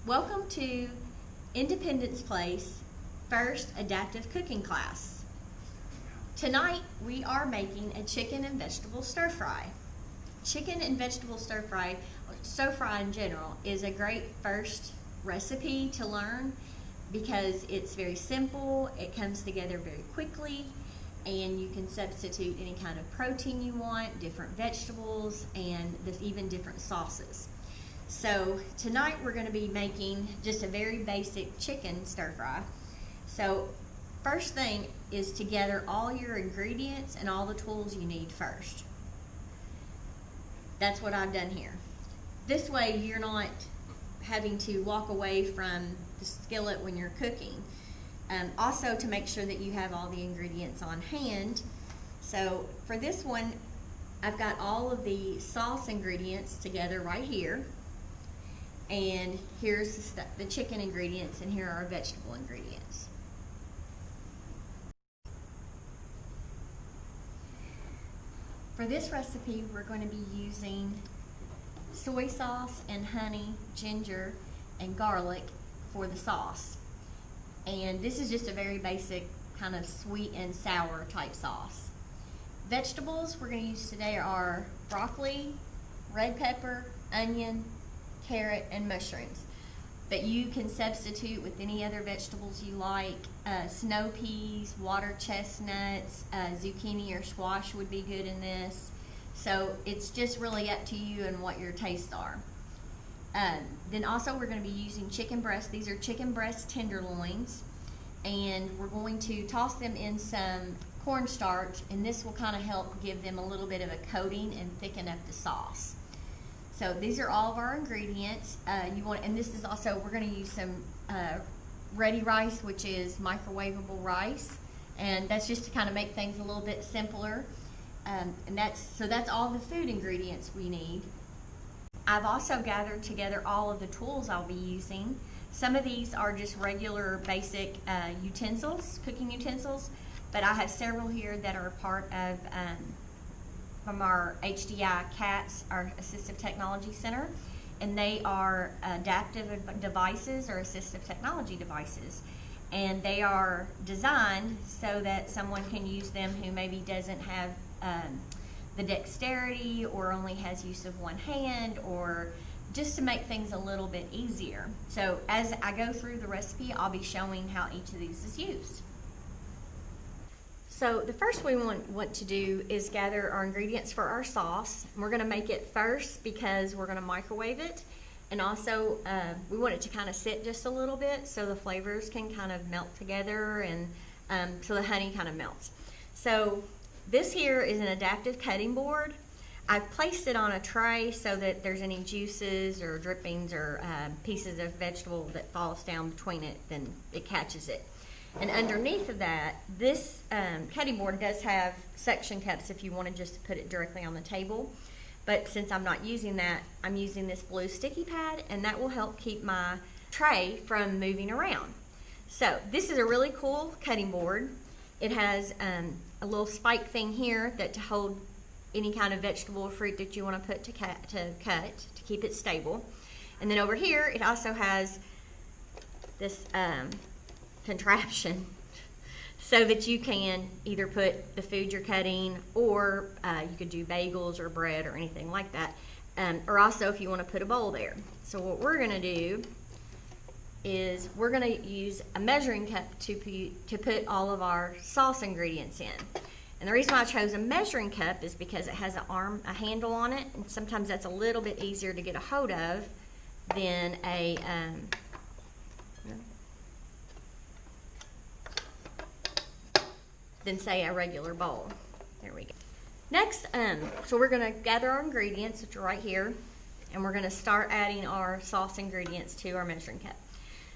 Welcome to Independence Place First Adaptive Cooking Class. Tonight we are making a chicken and vegetable stir fry. Chicken and vegetable stir fry in general, is a great first recipe to learn because it's very simple, it comes together very quickly, and you can substitute any kind of protein you want, different vegetables, and even different sauces. So tonight we're going to be making just a very basic chicken stir fry. So first thing is to gather all your ingredients and all the tools you need first. That's what I've done here. This way you're not having to walk away from the skillet when you're cooking. Also to make sure that you have all the ingredients on hand. So for this one, I've got all of the sauce ingredients together right here. And here's the chicken ingredients, and here are our vegetable ingredients. For this recipe, we're going to be using soy sauce and honey, ginger, and garlic for the sauce. And this is just a very basic kind of sweet and sour type sauce. Vegetables we're going to use today are broccoli, red pepper, onion, carrot, and mushrooms. But you can substitute with any other vegetables you like. Snow peas, water chestnuts, zucchini or squash would be good in this. So it's just really up to you and what your tastes are. Then also we're going to be using chicken breasts. These are chicken breast tenderloins, and we're going to toss them in some cornstarch, and this will kind of help give them a little bit of a coating and thicken up the sauce. So these are all of our ingredients. And this is also, we're going to use some ready rice, which is microwavable rice, and that's just to kind of make things a little bit simpler. And that's all the food ingredients we need. I've also gathered together all of the tools I'll be using. Some of these are just regular basic utensils, cooking utensils, but I have several here that are part of from our HDI CATS, our Assistive Technology Center, and they are adaptive devices or assistive technology devices. And they are designed so that someone can use them who maybe doesn't have the dexterity or only has use of one hand, or just to make things a little bit easier. So as I go through the recipe, I'll be showing how each of these is used. So the first we want to do is gather our ingredients for our sauce. We're going to make it first because we're going to microwave it, and also we want it to kind of sit just a little bit so the flavors can kind of melt together, and so the honey kind of melts. So this here is an adaptive cutting board. I've placed it on a tray so that there's any juices or drippings or pieces of vegetable that falls down between it, then it catches it. And underneath of that, this cutting board does have suction cups if you wanted just to put it directly on the table. But since I'm not using that, I'm using this blue sticky pad, and that will help keep my tray from moving around. So this is a really cool cutting board. It has a little spike thing here to hold any kind of vegetable or fruit that you want to put to cut to keep it stable. And then over here, it also has this contraption so that you can either put the food you're cutting, or you could do bagels or bread or anything like that, or also if you want to put a bowl there. So what we're going to do is we're going to use a measuring cup to put all of our sauce ingredients in. And the reason why I chose a measuring cup is because it has a handle on it, and sometimes that's a little bit easier to get a hold of than a than say a regular bowl. There we go. Next, so we're going to gather our ingredients, which are right here, and we're going to start adding our sauce ingredients to our measuring cup.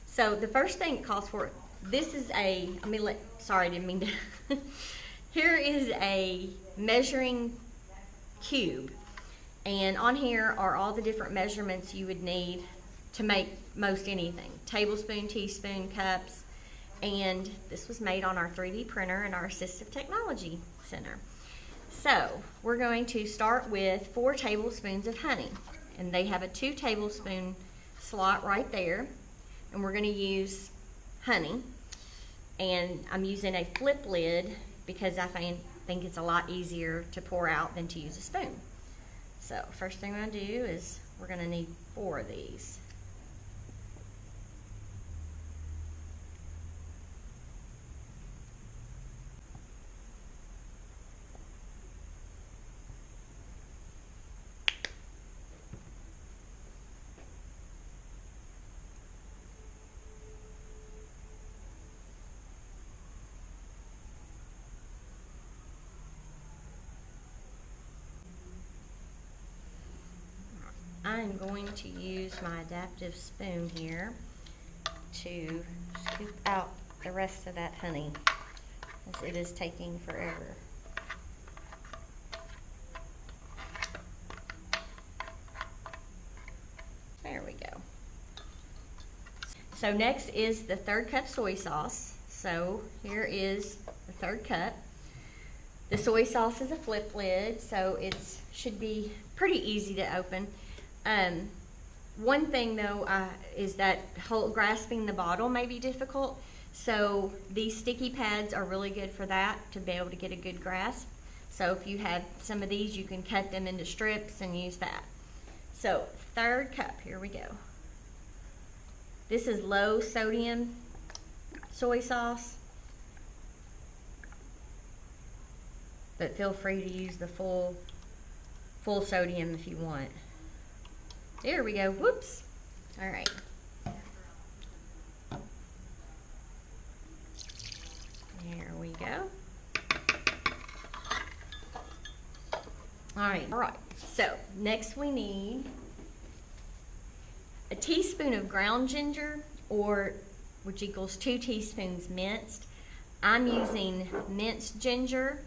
So the first thing it calls for, this is sorry, I didn't mean to. Here is a measuring cube, and on here are all the different measurements you would need to make most anything. Tablespoon, teaspoon, cups. And this was made on our 3D printer in our Assistive Technology Center. So we're going to start with 4 tablespoons of honey, and they have a 2 tablespoon slot right there, and we're going to use honey. And I'm using a flip lid because I think it's a lot easier to pour out than to use a spoon. So first thing I'm going to do is we're going to need 4 of these. I'm going to use my adaptive spoon here to scoop out the rest of that honey, as it is taking forever. There we go. So next is the 3rd cup soy sauce. So here is the 3rd cup. The soy sauce is a flip lid, so it should be pretty easy to open. One thing though is that grasping the bottle may be difficult, so these sticky pads are really good for that, to be able to get a good grasp. So if you have some of these, you can cut them into strips and use that. So 3rd cup, here we go. This is low sodium soy sauce, but feel free to use the full sodium if you want. There we go. Whoops. All right. There we go. All right. So next we need a teaspoon of ground ginger, which equals 2 teaspoons minced. I'm using minced ginger,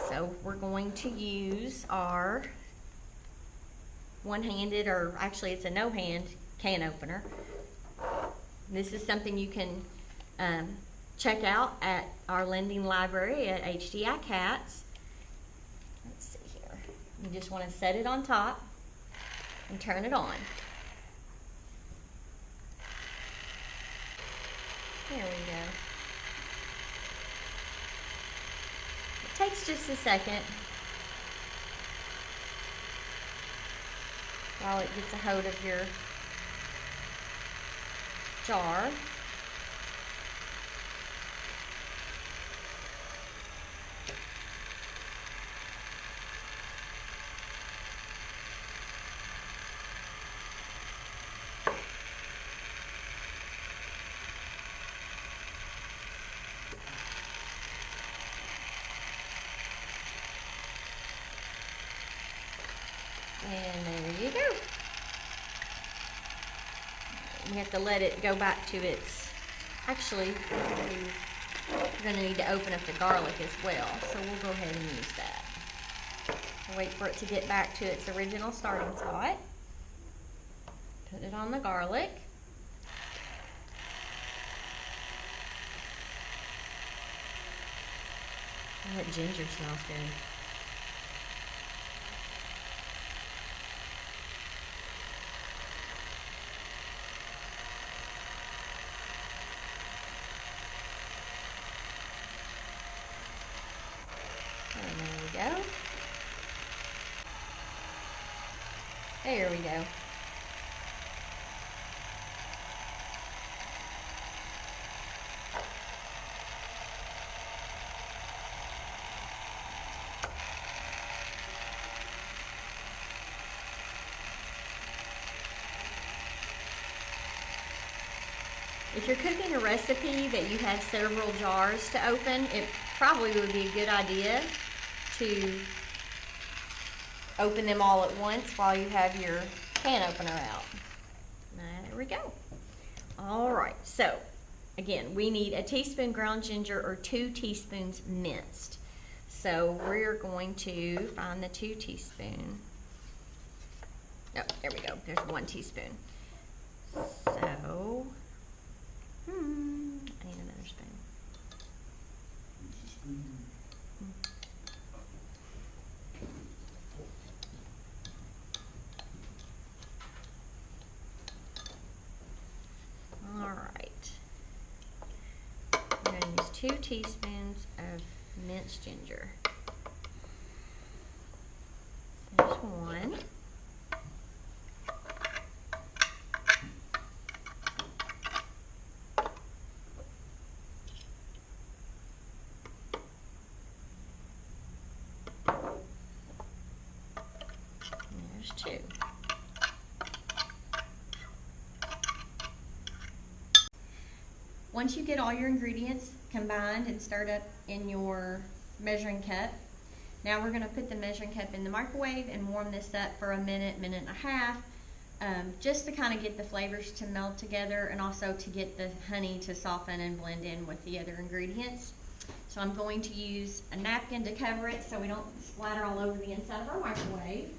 so we're going to use our one-handed, or actually it's a no-hand can opener. This is something you can check out at our lending library at HDI Cats. Let's see here. You just want to set it on top and turn it on. There we go. It takes just a second while it gets a hold of your jar. And there you go. You have to let it go back to its, actually, you're going to need to open up the garlic as well, so we'll go ahead and use that. We'll wait for it to get back to its original starting spot. Put it on the garlic. Oh, that ginger smells good. And there we go. There we go. If you're cooking a recipe that you have several jars to open, it probably would be a good idea to open them all at once while you have your can opener out. There we go. All right, so again, we need a teaspoon ground ginger or 2 teaspoons minced. So we're going to find the 2 teaspoon. Oh, there we go. There's 1 teaspoon. So, I need another spoon. 2 teaspoons of minced ginger. There's 1. There's 2. Once you get all your ingredients combined and stirred up in your measuring cup, now we're going to put the measuring cup in the microwave and warm this up for a minute, minute and a half, just to kind of get the flavors to meld together and also to get the honey to soften and blend in with the other ingredients. So I'm going to use a napkin to cover it so we don't splatter all over the inside of our microwave.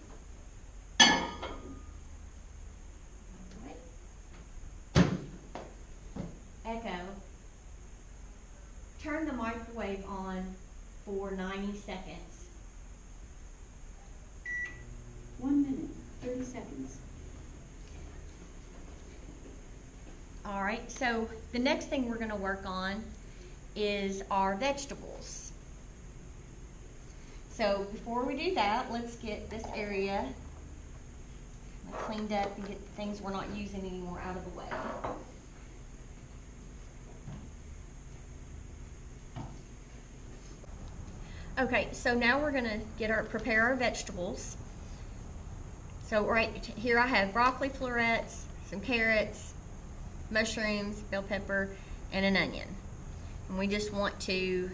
Echo. Turn the microwave on for 90 seconds. 1 minute, 30 seconds. All right, so the next thing we're going to work on is our vegetables. So before we do that, let's get this area cleaned up and get the things we're not using anymore out of the way. Okay, so now we're going to prepare our vegetables. So right here I have broccoli florets, some carrots, mushrooms, bell pepper, and an onion. And we just want to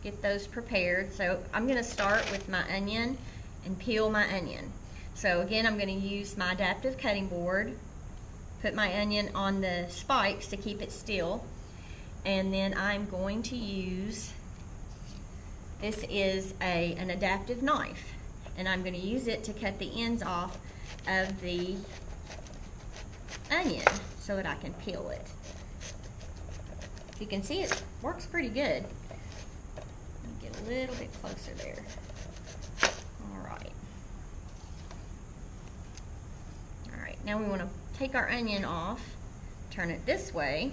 get those prepared. So I'm going to start with my onion and peel my onion. So again, I'm going to use my adaptive cutting board, put my onion on the spikes to keep it still, and then I'm going to use, this is an adaptive knife, and I'm going to use it to cut the ends off of the onion so that I can peel it. You can see it works pretty good. Let me get a little bit closer there. Alright. Alright, now we want to take our onion off, turn it this way,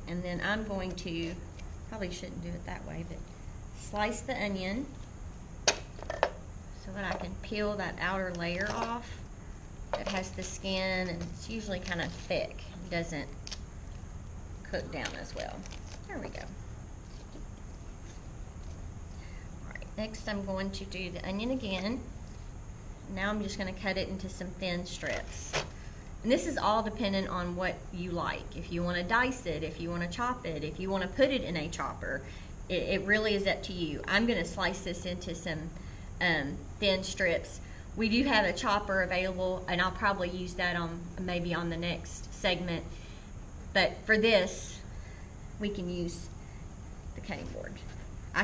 and then I'm going to, probably shouldn't do it that way, but slice the onion so that I can peel that outer layer off. It has the skin and it's usually kind of thick. It doesn't cook down as well. There we go. Alright, next I'm going to do the onion again. Now I'm just going to cut it into some thin strips. And this is all dependent on what you like. If you want to dice it, if you want to chop it, if you want to put it in a chopper, it really is up to you. I'm going to slice this into some thin strips. We do have a chopper available, and I'll probably use that on maybe on the next segment. But for this, we can use the cutting board. I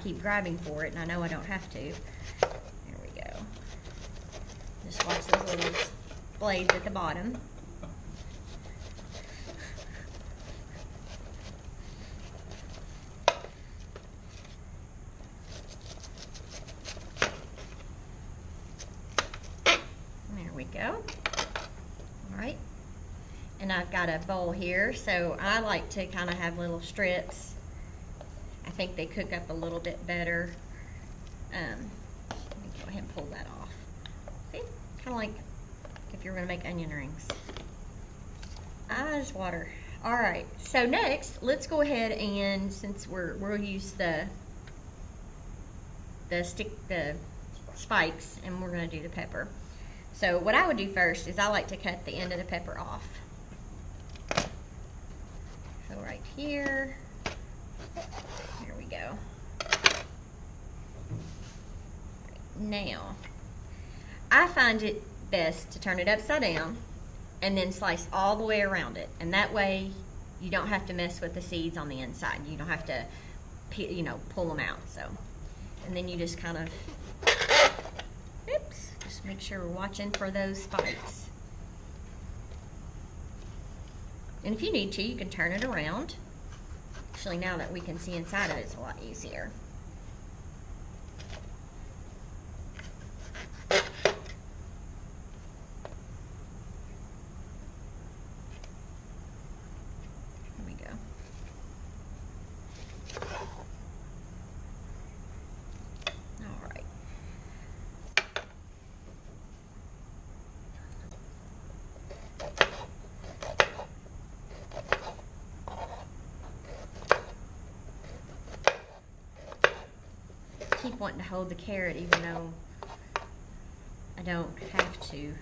keep grabbing for it, and I know I don't have to. There we go. Just watch those little blades at the bottom. There we go. All right. And I've got a bowl here, so I like to kind of have little strips. I think they cook up a little bit better. Let me go ahead and pull that off. See? Kind of like if you're going to make onion rings. Eyes water. All right. So next, let's go ahead and, since we'll use the spikes, and we're going to do the pepper. So what I would do first is I like to cut the end of the pepper off. So right here. There we go. Now, I find it best to turn it upside down and then slice all the way around it. And that way you don't have to mess with the seeds on the inside. You don't have to, pull them out. So, and then you just kind of, oops, just make sure we're watching for those spikes. And if you need to, you can turn it around. Actually, now that we can see inside of it, it's a lot easier. keep wanting to hold the carrot even though I don't have to. Here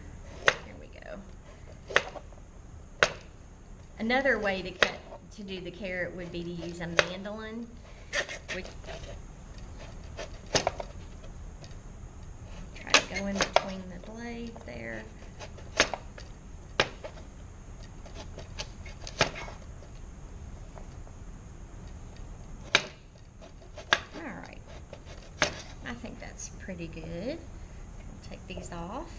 we go. Another way to do the carrot would be to use a mandolin. Try to go in between the blade there. Alright, I think that's pretty good. I'll take these off.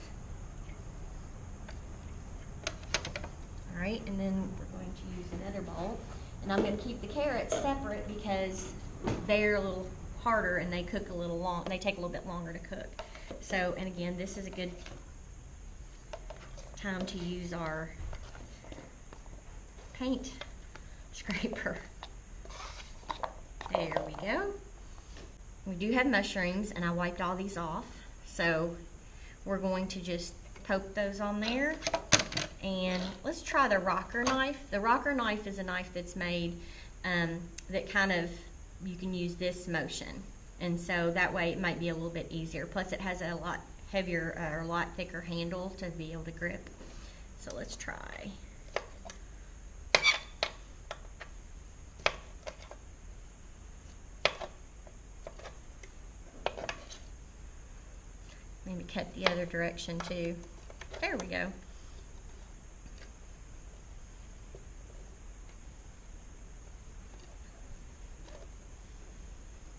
Alright, and then we're going to use another bowl. And I'm going to keep the carrots separate because they're a little harder and they cook a little long. They take a little bit longer to cook. So, and again, this is a good time to use our paint scraper. There we go. We do have mushrooms, and I wiped all these off. So we're going to just poke those on there. And let's try the rocker knife. The rocker knife is a knife that's made that kind of, you can use this motion. And so that way it might be a little bit easier. Plus it has a lot heavier or a lot thicker handle to be able to grip. So let's try. Maybe cut the other direction too. There we go.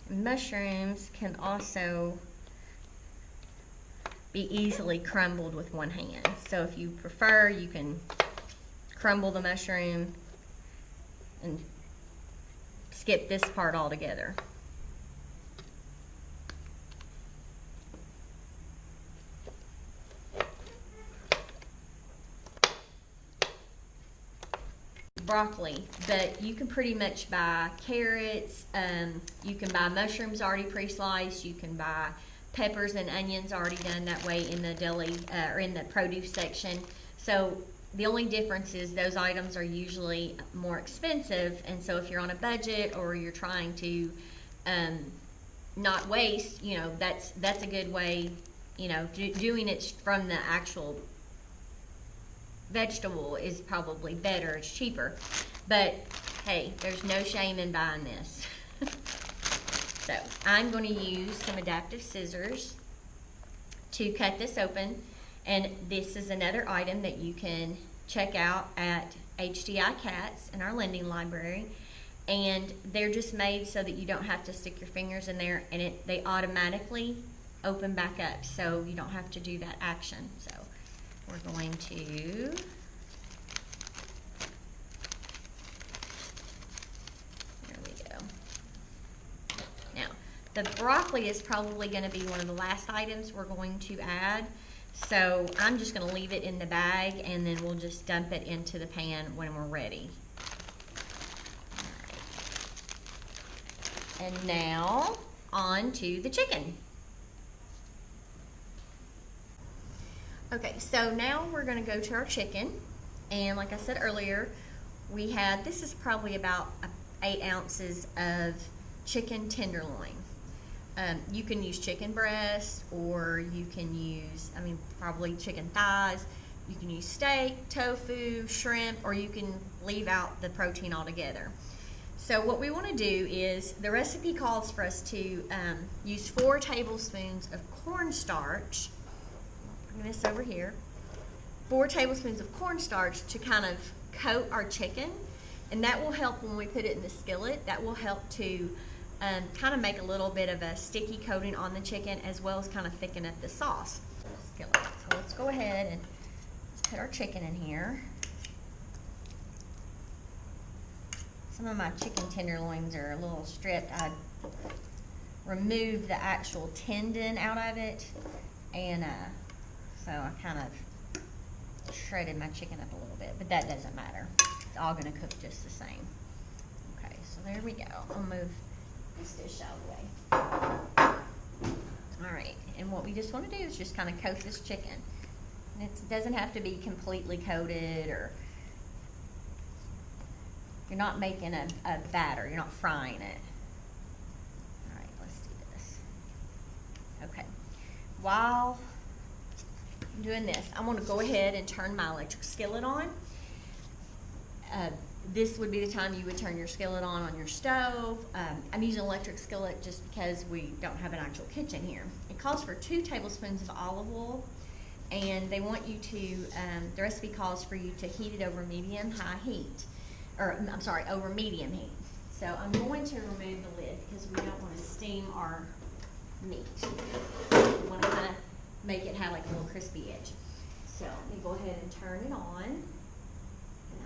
Mushrooms can also be easily crumbled with one hand. So if you prefer, you can crumble the mushroom and skip this part altogether. Broccoli, but you can pretty much buy carrots, you can buy mushrooms already pre-sliced, you can buy peppers and onions already done that way in the deli or in the produce section. So the only difference is those items are usually more expensive, and so if you're on a budget or you're trying to not waste, you know, that's a good way, you know, doing it from the actual vegetable is probably better, it's cheaper, but hey, there's no shame in buying this. So I'm going to use some adaptive scissors to cut this open, and this is another item that you can check out at HDI Cats in our lending library, and they're just made so that you don't have to stick your fingers in there, and they automatically open back up, so you don't have to do that action. So we're going to there we go. Now, the broccoli is probably going to be one of the last items we're going to add. So I'm just going to leave it in the bag, and then we'll just dump it into the pan when we're ready. All right. And now on to the chicken. Okay, so now we're going to go to our chicken, and like I said earlier, we had, this is probably about 8 ounces of chicken tenderloin. You can use chicken breast, or you can use, probably chicken thighs. You can use steak, tofu, shrimp, or you can leave out the protein altogether. So what we want to do is, the recipe calls for us to use 4 tablespoons of cornstarch. Bring this over here. 4 tablespoons of cornstarch to kind of coat our chicken, and that will help when we put it in the skillet. That will help to kind of make a little bit of a sticky coating on the chicken, as well as kind of thicken up the sauce. Skillet. So let's go ahead and put our chicken in here. Some of my chicken tenderloins are a little stripped. I removed the actual tendon out of it, and so I kind of shredded my chicken up a little bit, but that doesn't matter. It's all going to cook just the same. Okay, so there we go. I'll move this dish out of the way. All right, and what we just want to do is just kind of coat this chicken. And it doesn't have to be completely coated, or you're not making a batter, you're not frying it. All right, let's do this. Okay. While I'm doing this, I'm going to go ahead and turn my electric skillet on. This would be the time you would turn your skillet on your stove. I'm using an electric skillet just because we don't have an actual kitchen here. It calls for 2 tablespoons of olive oil, and they want you to, the recipe calls for you to heat it over medium-high heat, or I'm sorry, over medium heat. So I'm going to remove the lid because we don't want to steam our meat. We want to kind of make it have like a little crispy edge. So let me go ahead and turn it on. And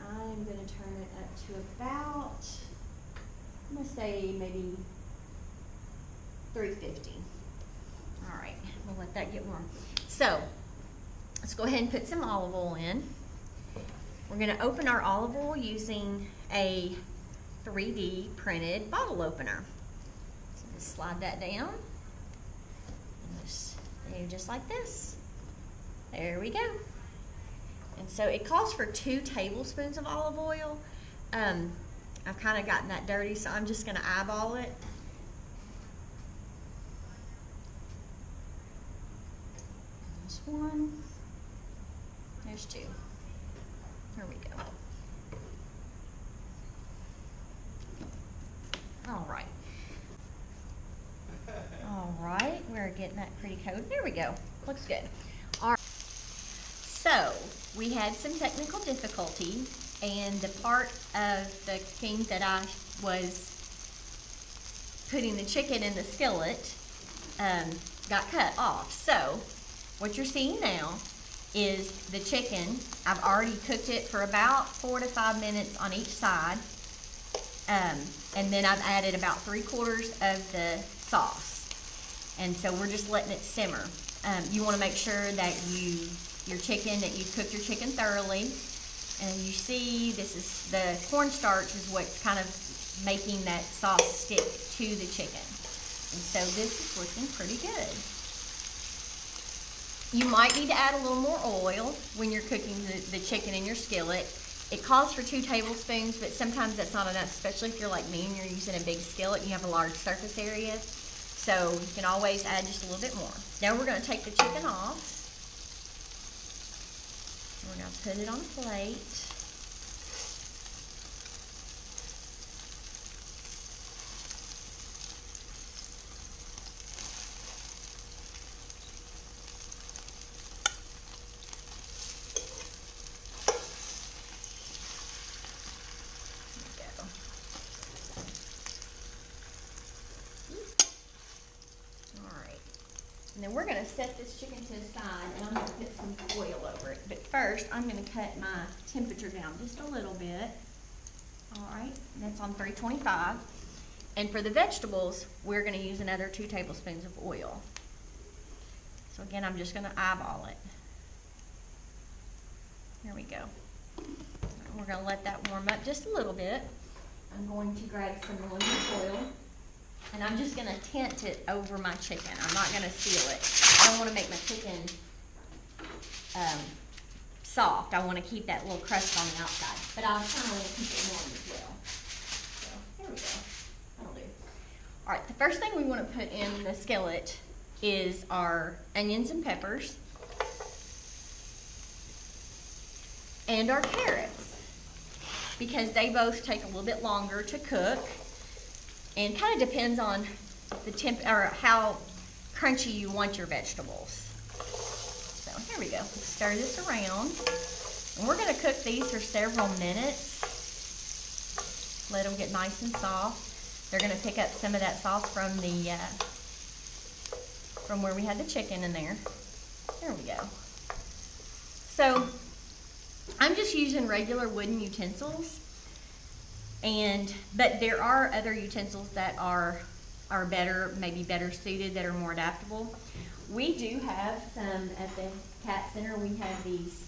I'm going to turn it up to about, I'm going to say maybe 350. All right, we'll let that get warm. So let's go ahead and put some olive oil in. We're going to open our olive oil using a 3D printed bottle opener. So just slide that down. And just do just like this. There we go. And so it calls for 2 tablespoons of olive oil. I've kind of gotten that dirty, so I'm just going to eyeball it. There's 1. There's 2. There we go. All right. All right, we're getting that pretty coated. There we go. Looks good. All right. So we had some technical difficulty, and the part of the cooking that I was putting the chicken in the skillet got cut off. So what you're seeing now is the chicken. I've already cooked it for about 4 to 5 minutes on each side. And then I've added about 3/4 of the sauce. And so we're just letting it simmer. You want to make sure that you cooked your chicken thoroughly. And you see this is the cornstarch is what's kind of making that sauce stick to the chicken. And so this is looking pretty good. You might need to add a little more oil when you're cooking the chicken in your skillet. It calls for 2 tablespoons, but sometimes that's not enough, especially if you're like me and you're using a big skillet and you have a large surface area. So you can always add just a little bit more. Now we're going to take the chicken off. We're going to put it on a plate. And then we're going to set this chicken to the side, and I'm going to put some foil over it. But first, I'm going to cut my temperature down just a little bit. All right, and that's on 325. And for the vegetables, we're going to use another 2 tablespoons of oil. So again, I'm just going to eyeball it. There we go. And we're going to let that warm up just a little bit. I'm going to grab some aluminum foil. And I'm just going to tent it over my chicken. I'm not going to seal it. I don't want to make my chicken soft. I want to keep that little crust on the outside. But I kind of want to keep it warm as well. So, here we go. That'll do. All right, the first thing we want to put in the skillet is our onions and peppers. And our carrots. Because they both take a little bit longer to cook. And kind of depends on the temp or how crunchy you want your vegetables. So here we go. Let's stir this around. And we're going to cook these for several minutes. Let them get nice and soft. They're going to pick up some of that sauce from the from where we had the chicken in there. There we go. So I'm just using regular wooden utensils. But there are other utensils that are better, maybe better suited, that are more adaptable. We do have some at the Cat Center. We have these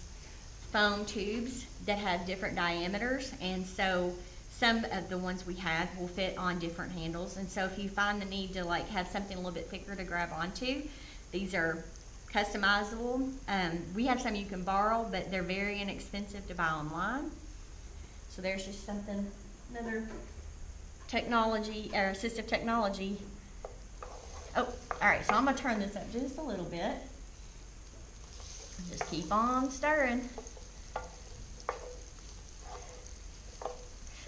foam tubes that have different diameters, and so some of the ones we have will fit on different handles. And so if you find the need to like have something a little bit thicker to grab onto, these are customizable. We have some you can borrow, but they're very inexpensive to buy online. So there's just something. Another technology or assistive technology Oh, all right, so I'm gonna turn this up just a little bit. Just keep on stirring.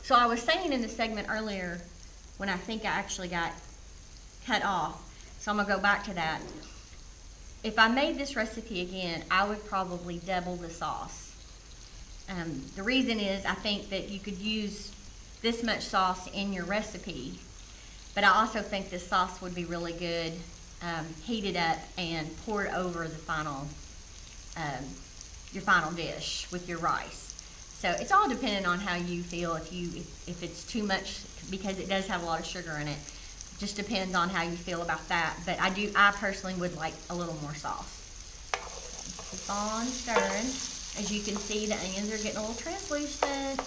So I was saying in the segment earlier, when I think I actually got cut off, so I'm gonna go back to that. If I made this recipe again, I would probably double the sauce. The reason is I think that you could use this much sauce in your recipe, but I also think this sauce would be really good heated up and poured over the final, your final dish with your rice. So it's all dependent on how you feel. If it's too much, because it does have a lot of sugar in it, just depends on how you feel about that. But I personally would like a little more sauce. Keep on stirring. As you can see, the onions are getting a little translucent.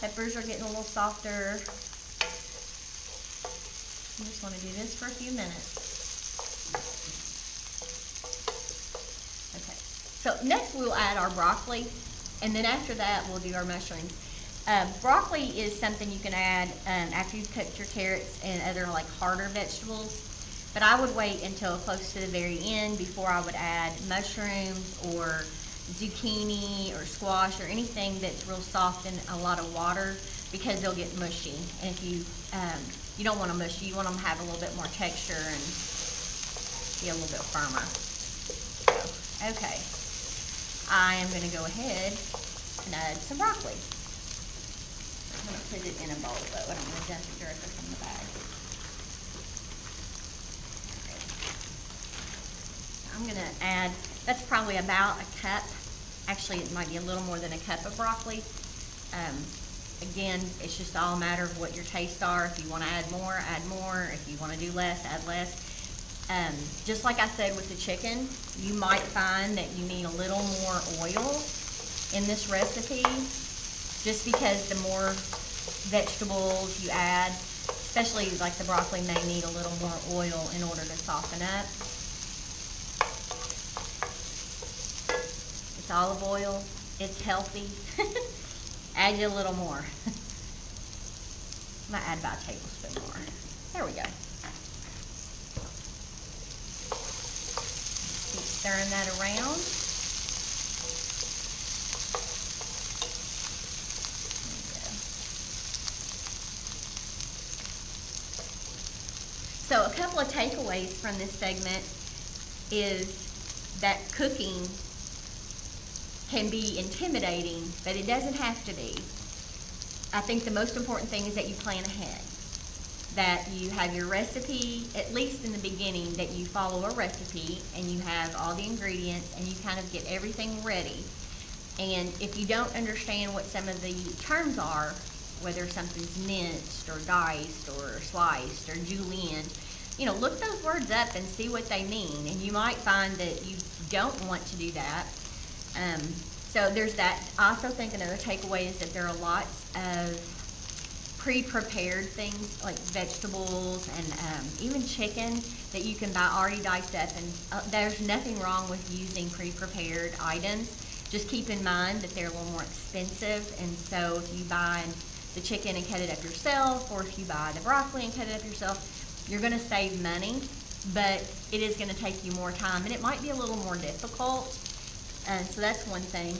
Peppers are getting a little softer. You just want to do this for a few minutes. Okay. So next we'll add our broccoli, and then after that we'll do our mushrooms. Broccoli is something you can add after you've cooked your carrots and other like harder vegetables. But I would wait until close to the very end before I would add mushrooms or zucchini or squash or anything that's real soft in a lot of water, because they'll get mushy. And if you don't want them mushy, you want them to have a little bit more texture and be a little bit firmer. So, okay, I am going to go ahead and add some broccoli. I'm going to put it in a bowl though. I don't want to dump it directly from the bag. I'm going to add, that's probably about a cup. Actually, it might be a little more than a cup of broccoli. Again, it's just all a matter of what your tastes are. If you want to add more, add more. If you want to do less, add less. Just like I said with the chicken, you might find that you need a little more oil in this recipe, just because the more vegetables you add, especially like the broccoli, may need a little more oil in order to soften up. It's olive oil, it's healthy. Add you a little more. I might add about a tablespoon more. There we go. Keep stirring that around. There we go. So a couple of takeaways from this segment is that cooking can be intimidating, but it doesn't have to be. I think the most important thing is that you plan ahead, that you have your recipe, at least in the beginning, that you follow a recipe and you have all the ingredients and you kind of get everything ready. And if you don't understand what some of the terms are, whether something's minced or diced or sliced or julienne, look those words up and see what they mean. And you might find that you don't want to do that. So there's that. I also think another takeaway is that there are lots of pre-prepared things like vegetables and even chicken that you can buy already diced up, and there's nothing wrong with using pre-prepared items. Just keep in mind that they're a little more expensive, and so if you buy the chicken and cut it up yourself, or if you buy the broccoli and cut it up yourself, you're going to save money, but it is going to take you more time, and it might be a little more difficult. So that's one thing.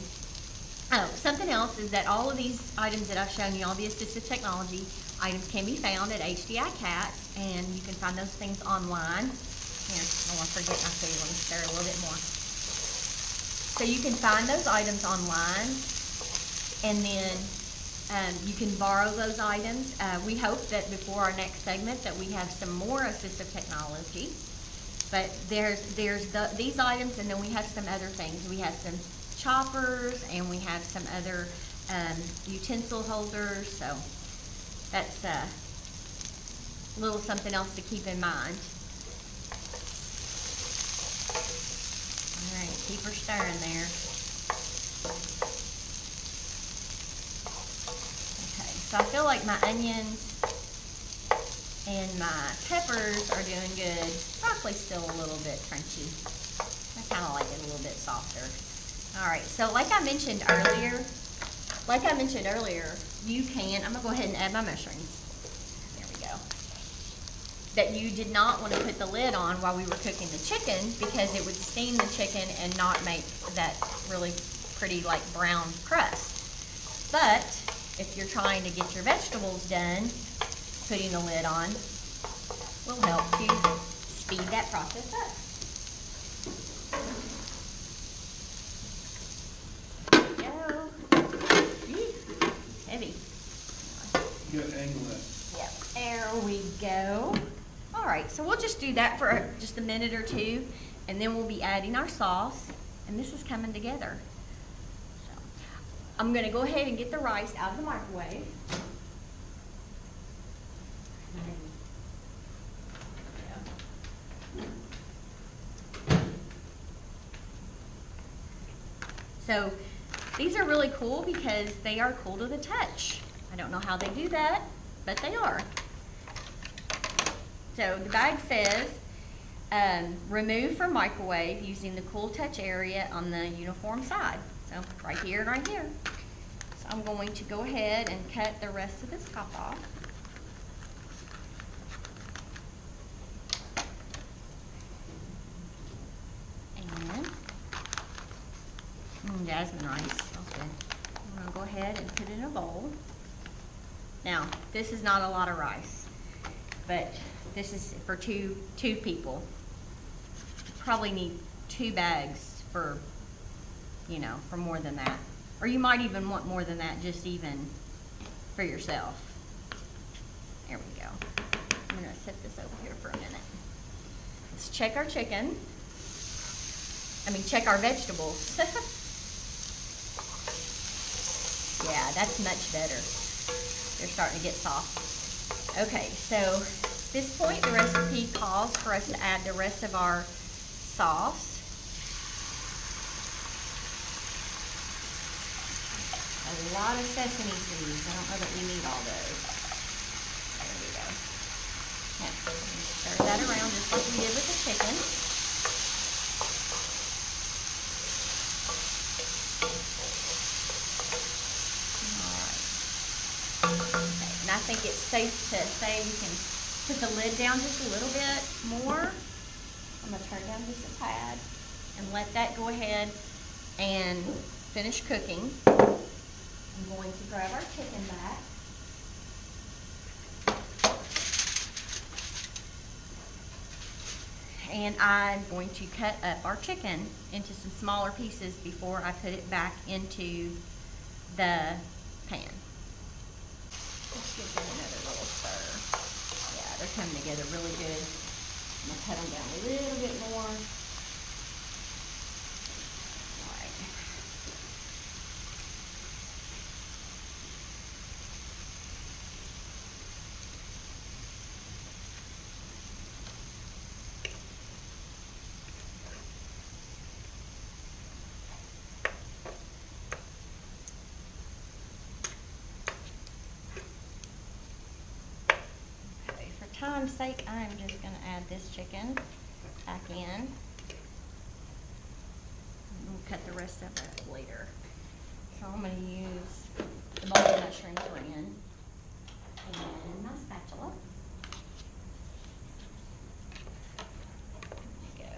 Oh, something else is that all of these items that I've shown you, all the assistive technology items, can be found at HDI Cats, and you can find those things online. Here, I don't want to forget my food. Let me stir a little bit more. So you can find those items online, and then you can borrow those items. We hope that before our next segment that we have some more assistive technology. But there's these items, and then we have some other things. We have some choppers, and we have some other utensil holders. So that's a little something else to keep in mind. All right, keep her stirring there. Okay, so I feel like my onions and my peppers are doing good. Broccoli's still a little bit crunchy. I kind of like it a little bit softer. All right, so like I mentioned earlier, you can, I'm gonna go ahead and add my mushrooms. There we go. that you did not want to put the lid on while we were cooking the chicken because it would steam the chicken and not make that really pretty like brown crust. But if you're trying to get your vegetables done, putting the lid on will help to speed that process up. There we go. Ew, heavy. You gotta angle that. Yep, there we go. All right, so we'll just do that for just a minute or two, and then we'll be adding our sauce, and this is coming together. So, I'm gonna go ahead and get the rice out of the microwave. So these are really cool because they are cool to the touch. I don't know how they do that, but they are. So the bag says, remove from microwave using the cool touch area on the uniform side. So right here and right here. So I'm going to go ahead and cut the rest of this top off. And jasmine rice, okay. I'm gonna go ahead and put it in a bowl. Now, this is not a lot of rice, but this is for two people. You probably need 2 bags for, you know, for more than that. Or you might even want more than that, just even for yourself. There we go. I'm gonna set this over here for a minute. Let's check our chicken. Check our vegetables. Yeah, that's much better. They're starting to get soft. Okay, so at this point the recipe calls for us to add the rest of our sauce. A lot of sesame seeds. I don't know that we need all those. There we go. Now, stir that around just like we did with the chicken. And I think it's safe to say we can put the lid down just a little bit more. I'm going to turn down just a tad and let that go ahead and finish cooking. I'm going to grab our chicken back. And I'm going to cut up our chicken into some smaller pieces before I put it back into the pan. Let's give them another little stir. Yeah, they're coming together really good. I'm gonna cut them down a little bit more. All right. Time's sake, I'm just going to add this chicken back in. And we'll cut the rest of it later. So I'm going to use the bowl that mushrooms were in and my spatula. There we go.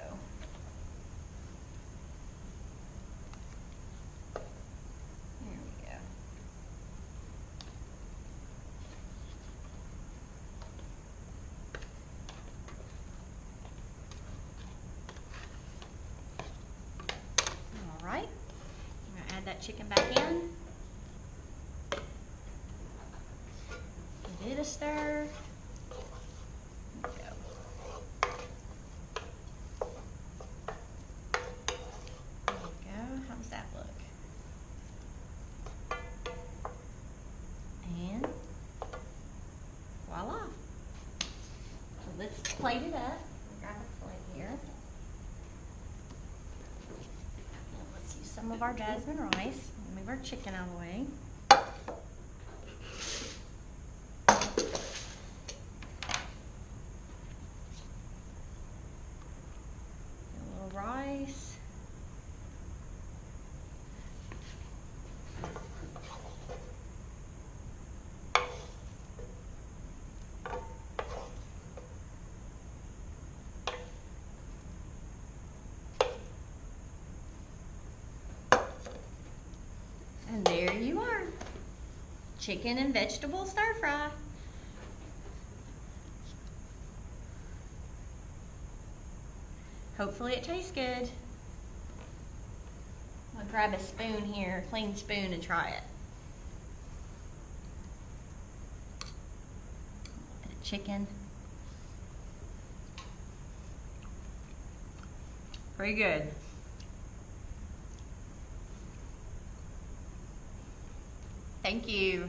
There we go. Alright, I'm going to add that chicken back in. Give it a stir. There we go. There we go. How does that look? And voila. So let's plate it up. Grab a plate here. Let's use some of our jasmine rice. Move our chicken out of the way. A little rice. And there you are. Chicken and vegetable stir fry. Hopefully it tastes good. I'll grab a spoon here, a clean spoon, and try it. Bit of chicken. Pretty good. Thank you.